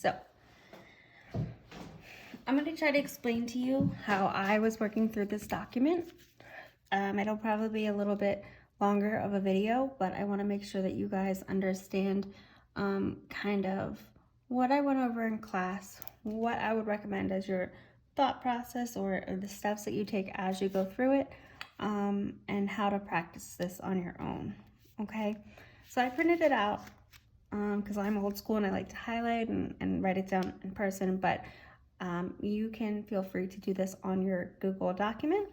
So I'm going to try to explain to you how I was working through this document. It'll probably be a little bit longer of a video, but I want to make sure that you guys understand kind of what I went over in class, what I would recommend as your thought process or the steps that you take as you go through it, and how to practice this on your own. Okay, so I printed it out because I'm old school and I like to highlight and write it down in person, but you can feel free to do this on your Google document.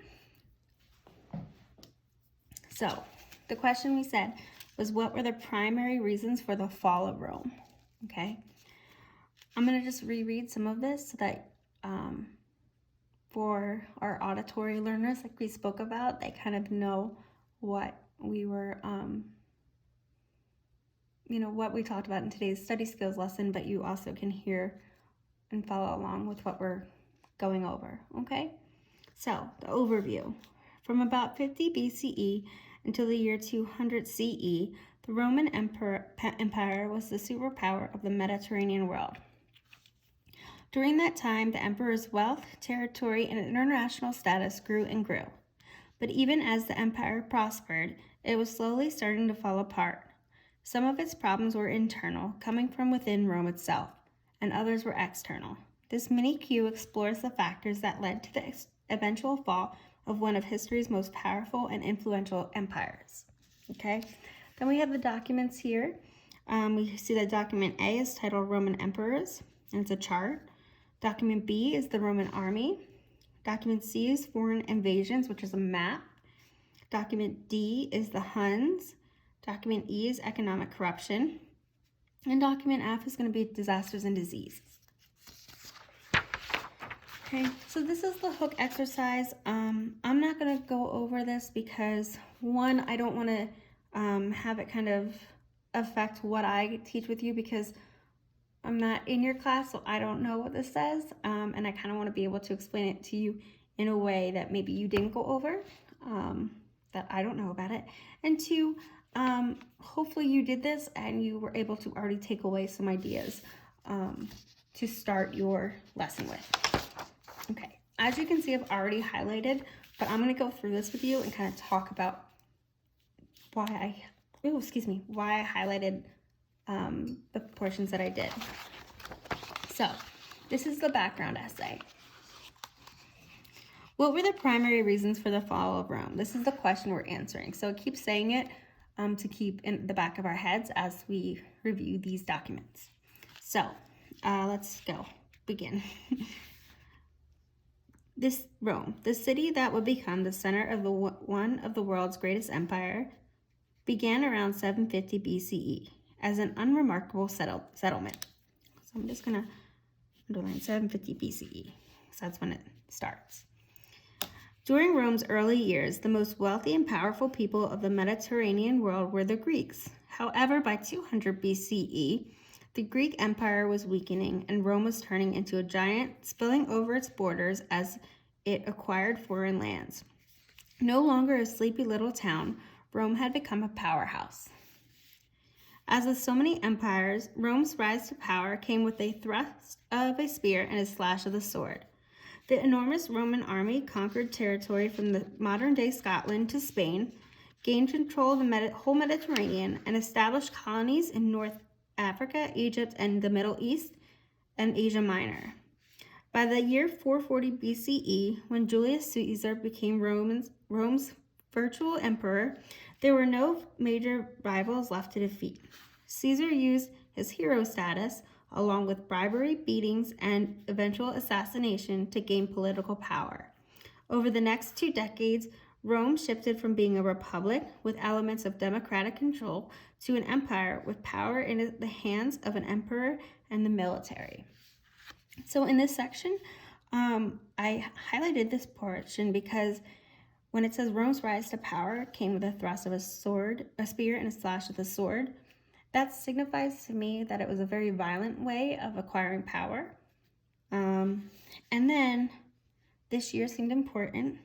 So the question we said was, what were the primary reasons for the fall of Rome? Okay, I'm going to just reread some of this so that for our auditory learners, like we spoke about, they kind of know what we were, what we talked about in today's study skills lesson, but you also can hear and follow along with what we're going over, okay? So, the overview. From about 50 BCE until the year 200 CE, the Roman Empire was the superpower of the Mediterranean world. During that time, the emperor's wealth, territory, and international status grew and grew. But even as the empire prospered, it was slowly starting to fall apart. Some of its problems were internal, coming from within Rome itself, and others were external. This mini-Q explores the factors that led to the eventual fall of one of history's most powerful and influential empires. Okay, then we have the documents here. We see that document A is titled Roman Emperors, and it's a chart. Document B is the Roman Army. Document C is Foreign Invasions, which is a map. Document D is the Huns. Document E is Economic Corruption. And document F is going to be Disasters and Disease. Okay, so this is the hook exercise. I'm not going to go over this because, one, I don't want to have it kind of affect what I teach with you because I'm not in your class, so I don't know what this says, and I kind of want to be able to explain it to you in a way that maybe you didn't go over, that I don't know about it. And two, hopefully you did this and you were able to already take away some ideas to start your lesson with. Okay, as you can see, I've already highlighted, but I'm going to go through this with you and kind of talk about why I highlighted the portions that I did. So, this is the background essay. What were the primary reasons for the fall of Rome? This is the question we're answering. So keep saying it to keep in the back of our heads as we review these documents. So, let's go. Begin. Rome, the city that would become the center of one of the world's greatest empire, began around 750 BCE. As an unremarkable settlement. So I'm just going to underline 750 BCE, so that's when it starts. During Rome's early years, the most wealthy and powerful people of the Mediterranean world were the Greeks. However, by 200 BCE, the Greek Empire was weakening and Rome was turning into a giant, spilling over its borders as it acquired foreign lands. No longer a sleepy little town, Rome had become a powerhouse. As with so many empires, Rome's rise to power came with a thrust of a spear and a slash of the sword. The enormous Roman army conquered territory from the modern-day Scotland to Spain, gained control of the whole Mediterranean, and established colonies in North Africa, Egypt, and the Middle East, and Asia Minor. By the year 440 BCE, when Julius Caesar became Rome's virtual emperor, there were no major rivals left to defeat. Caesar used his hero status, along with bribery, beatings, and eventual assassination, to gain political power. Over the next 2 decades, Rome shifted from being a republic with elements of democratic control to an empire with power in the hands of an emperor and the military. So in this section, I highlighted this portion because when it says Rome's rise to power came with a thrust of a spear, and a slash of the sword, that signifies to me that it was a very violent way of acquiring power. And then this year seemed important.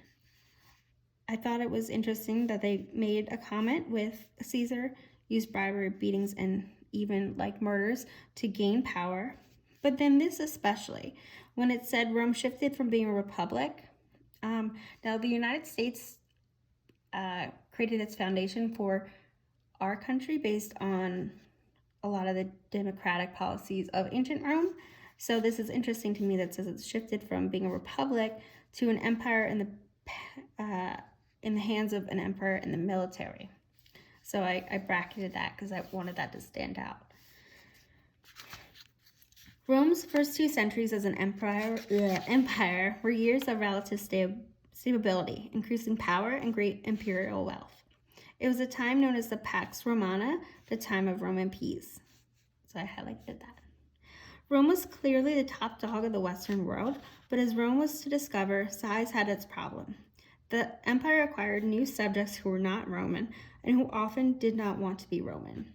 I thought it was interesting that they made a comment with Caesar used bribery, beatings, and even like murders to gain power. But then this especially, when it said Rome shifted from being a republic. Now the United States created its foundation for our country based on a lot of the democratic policies of ancient Rome. So this is interesting to me that it says it's shifted from being a republic to an empire in the hands of an emperor in the military. So I bracketed that because I wanted that to stand out. Rome's first 2 centuries as an empire were years of relative stability, increasing power and great imperial wealth. It was a time known as the Pax Romana, the time of Roman peace. So I highlighted that. Rome was clearly the top dog of the Western world, but as Rome was to discover, size had its problem. The empire acquired new subjects who were not Roman and who often did not want to be Roman.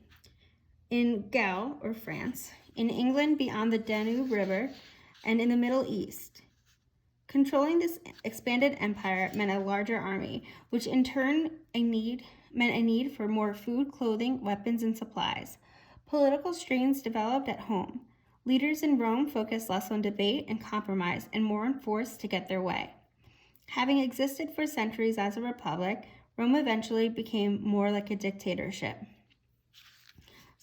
In Gaul, or France, in England beyond the Danube River, and in the Middle East. Controlling this expanded empire meant a larger army, which in turn meant a need for more food, clothing, weapons, and supplies. Political strains developed at home. Leaders in Rome focused less on debate and compromise and more on force to get their way. Having existed for centuries as a republic, Rome eventually became more like a dictatorship.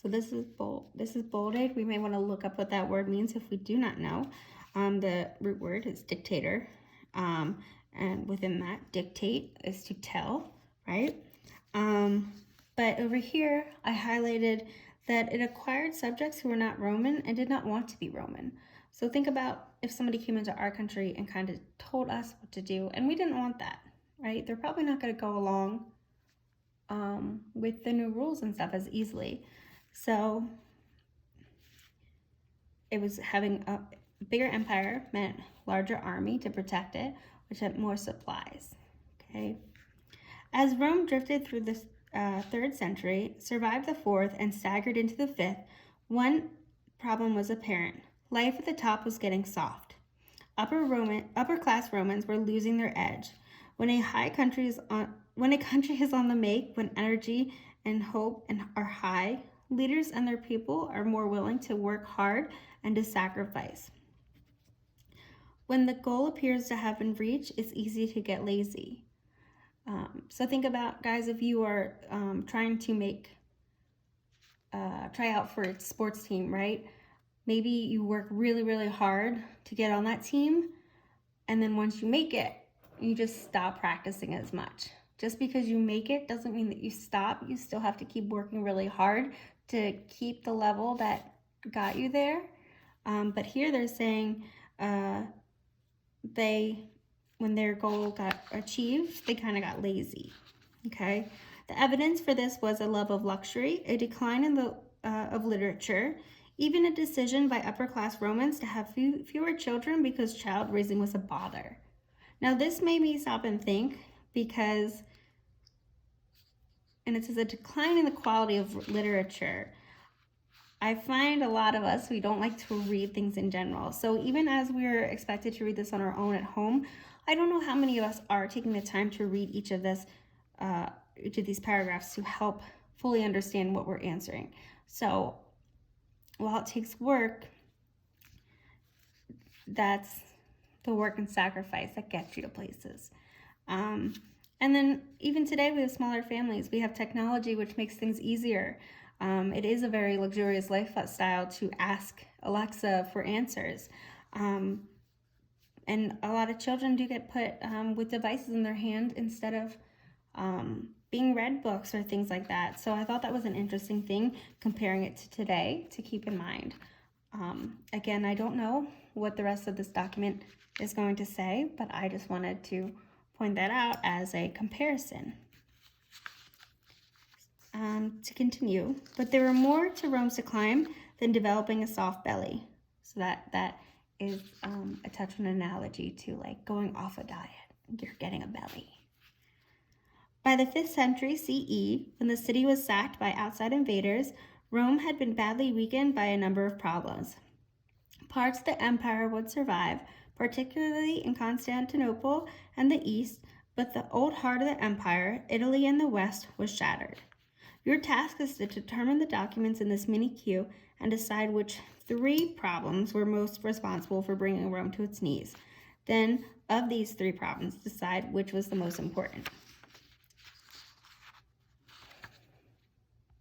So this is bolded. We may want to look up what that word means if we do not know. The root word is dictator. And within that, dictate is to tell, right? But over here, I highlighted that it acquired subjects who were not Roman and did not want to be Roman. So think about if somebody came into our country and kind of told us what to do, and we didn't want that, right? They're probably not going to go along with the new rules and stuff as easily. So it was having a bigger empire meant larger army to protect it, which had more supplies, okay? As Rome drifted through the 3rd century, survived the 4th, and staggered into the 5th, one problem was apparent. Life at the top was getting soft. Upper-class Romans were losing their edge. When a country is on the make, when energy and hope are high, leaders and their people are more willing to work hard and to sacrifice. When the goal appears to have been reached, it's easy to get lazy. So think about, guys, if you are trying to try out for a sports team, right? Maybe you work really, really hard to get on that team, and then once you make it, you just stop practicing as much. Just because you make it doesn't mean that you stop. You still have to keep working really hard to keep the level that got you there. But here they're saying when their goal got achieved, they kind of got lazy, okay? The evidence for this was a love of luxury, a decline in of literature, even a decision by upper-class Romans to have fewer children because child raising was a bother. Now this made me stop and think because, and it says a decline in the quality of literature. I find a lot of us, we don't like to read things in general. So even as we're expected to read this on our own at home, I don't know how many of us are taking the time to read each of these paragraphs to help fully understand what we're answering. So while it takes work, that's the work and sacrifice that gets you to places. And then even today we have smaller families. We have technology which makes things easier. It is a very luxurious lifestyle to ask Alexa for answers. And a lot of children do get put with devices in their hand instead of being read books or things like that. So I thought that was an interesting thing, comparing it to today, to keep in mind. Again, I don't know what the rest of this document is going to say, but I just wanted to point that out as a comparison. To continue, but there were more to Rome's decline than developing a soft belly. So that is a touch on an analogy to like going off a diet. You're getting a belly. By the 5th century CE, when the city was sacked by outside invaders, Rome had been badly weakened by a number of problems. Parts of the empire would survive, particularly in Constantinople and the east, but the old heart of the empire, Italy and the west, was shattered. Your task is to determine the documents in this mini queue and decide which 3 problems were most responsible for bringing Rome to its knees. Then, of these 3 problems, decide which was the most important.